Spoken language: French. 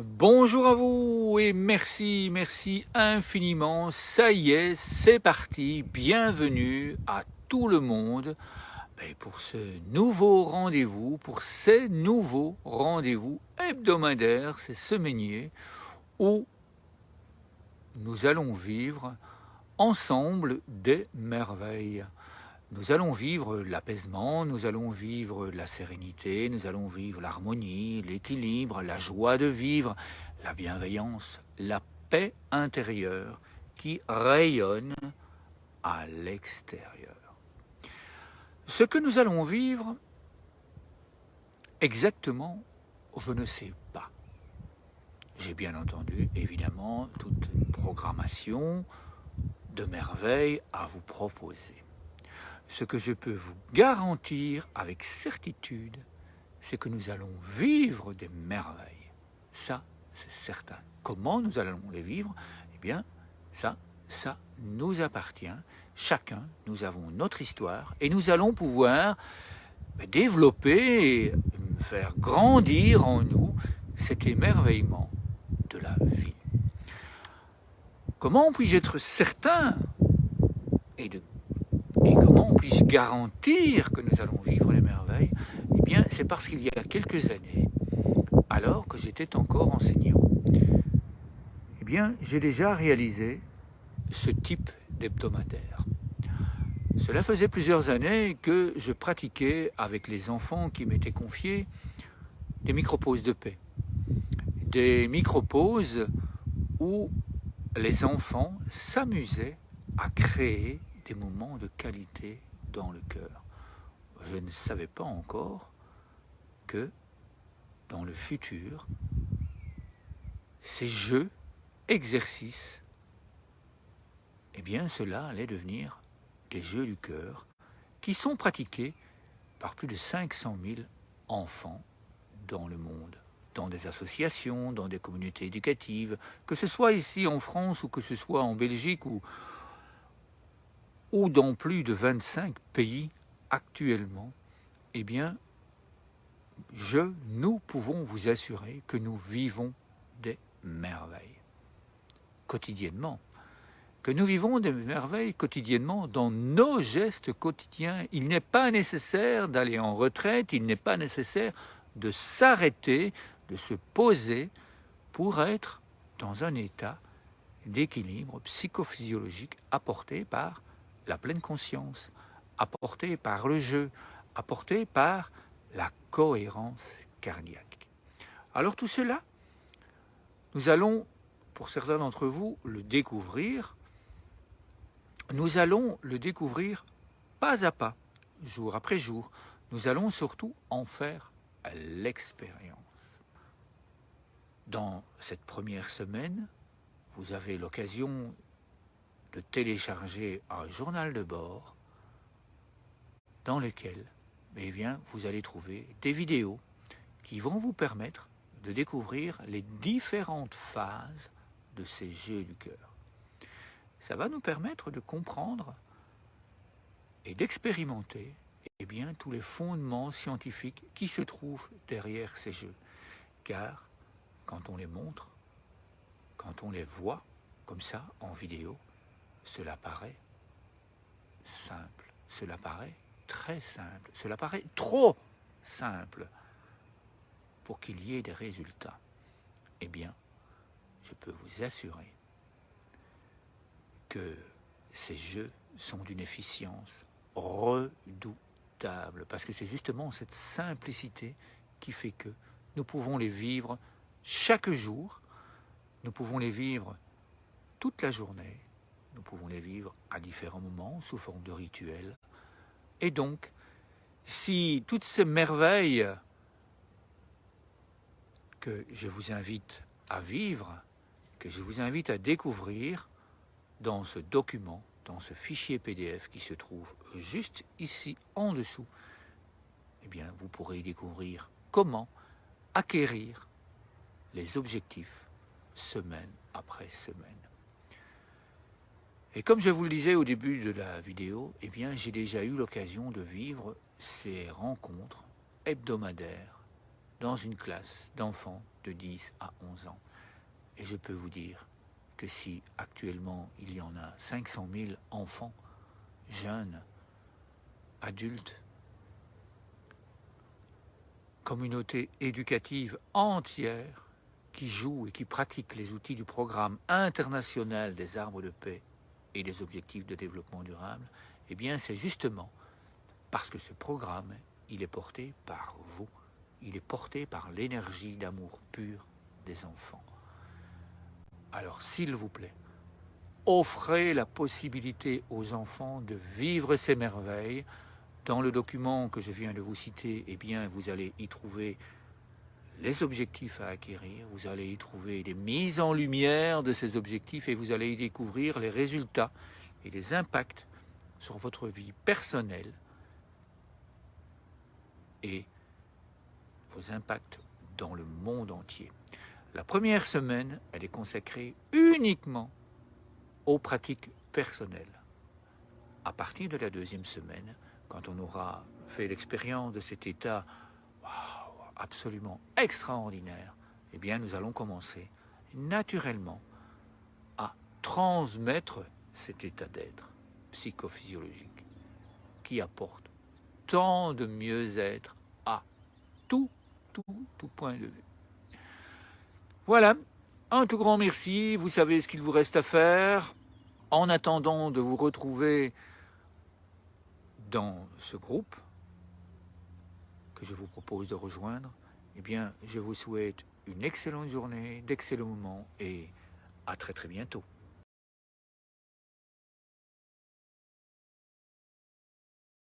Bonjour à vous et merci infiniment. Ça y est, c'est parti. Bienvenue à tout le monde pour ce nouveau rendez-vous, pour ces nouveaux rendez-vous hebdomadaires, ces semainiers, où nous allons vivre ensemble des merveilles. Nous allons vivre l'apaisement, nous allons vivre la sérénité, nous allons vivre l'harmonie, l'équilibre, la joie de vivre, la bienveillance, la paix intérieure qui rayonne à l'extérieur. Ce que nous allons vivre, exactement, je ne sais pas. J'ai bien entendu, évidemment, toute une programmation de merveilles à vous proposer. Ce que je peux vous garantir avec certitude, c'est que nous allons vivre des merveilles. Ça, c'est certain. Comment nous allons les vivre? Eh bien, ça nous appartient. Chacun, nous avons notre histoire et nous allons pouvoir développer et faire grandir en nous cet émerveillement de la vie. Comment puis-je être certain et comment puis-je garantir que nous allons vivre les merveilles? Eh bien, c'est parce qu'il y a quelques années, alors que j'étais encore enseignant, eh bien, j'ai déjà réalisé ce type d'hebdomadaire. Cela faisait plusieurs années que je pratiquais avec les enfants qui m'étaient confiés des micro-pauses de paix. Des micro-pauses où les enfants s'amusaient à créer des moments de qualité dans le cœur. Je ne savais pas encore que dans le futur, ces jeux, exercices, eh bien cela allait devenir des jeux du cœur qui sont pratiqués par plus de 500 000 enfants dans le monde, dans des associations, dans des communautés éducatives, que ce soit ici en France ou que ce soit en Belgique ou dans plus de 25 pays actuellement. Eh bien, nous pouvons vous assurer que nous vivons des merveilles quotidiennement, que nous vivons des merveilles quotidiennement dans nos gestes quotidiens. Il n'est pas nécessaire d'aller en retraite, il n'est pas nécessaire de s'arrêter, de se poser pour être dans un état d'équilibre psychophysiologique apporté par la pleine conscience, apporté par le jeu, apporté par la cohérence cardiaque. Alors tout cela, nous allons, pour certains d'entre vous, le découvrir. Nous allons le découvrir pas à pas, jour après jour. Nous allons surtout en faire l'expérience. Dans cette première semaine, vous avez l'occasion de télécharger un journal de bord dans lequel vous allez trouver des vidéos qui vont vous permettre de découvrir les différentes phases de ces jeux du cœur. Ça va nous permettre de comprendre et d'expérimenter tous les fondements scientifiques qui se trouvent derrière ces jeux. Car quand on les montre, quand on les voit comme ça en vidéo, cela paraît simple, cela paraît très simple, cela paraît trop simple pour qu'il y ait des résultats. Eh bien, je peux vous assurer que ces jeux sont d'une efficience redoutable, parce que c'est justement cette simplicité qui fait que nous pouvons les vivre chaque jour, nous pouvons les vivre toute la journée, nous pouvons les vivre à différents moments sous forme de rituels. Et donc, si toutes ces merveilles que je vous invite à vivre, que je vous invite à découvrir dans ce document, dans ce fichier PDF qui se trouve juste ici en dessous, eh bien, vous pourrez découvrir comment acquérir les objectifs semaine après semaine. Et comme je vous le disais au début de la vidéo, eh bien, j'ai déjà eu l'occasion de vivre ces rencontres hebdomadaires dans une classe d'enfants de 10 à 11 ans. Et je peux vous dire que si actuellement il y en a 500 000 enfants, jeunes, adultes, communauté éducative entière qui joue et qui pratique les outils du programme international des arbres de paix et des objectifs de développement durable, eh bien c'est justement parce que ce programme, il est porté par vous, il est porté par l'énergie d'amour pur des enfants. Alors s'il vous plaît, offrez la possibilité aux enfants de vivre ces merveilles. Dans le document que je viens de vous citer, eh bien, vous allez y trouver les objectifs à acquérir, vous allez y trouver des mises en lumière de ces objectifs et vous allez y découvrir les résultats et les impacts sur votre vie personnelle et vos impacts dans le monde entier. La première semaine, elle est consacrée uniquement aux pratiques personnelles. À partir de la deuxième semaine, quand on aura fait l'expérience de cet état absolument extraordinaire, eh bien nous allons commencer naturellement à transmettre cet état d'être psychophysiologique qui apporte tant de mieux-être à tout point de vue. Voilà, un tout grand merci, vous savez ce qu'il vous reste à faire. En attendant de vous retrouver dans ce groupe que je vous propose de rejoindre, eh bien, je vous souhaite une excellente journée, d'excellents moments et à très bientôt.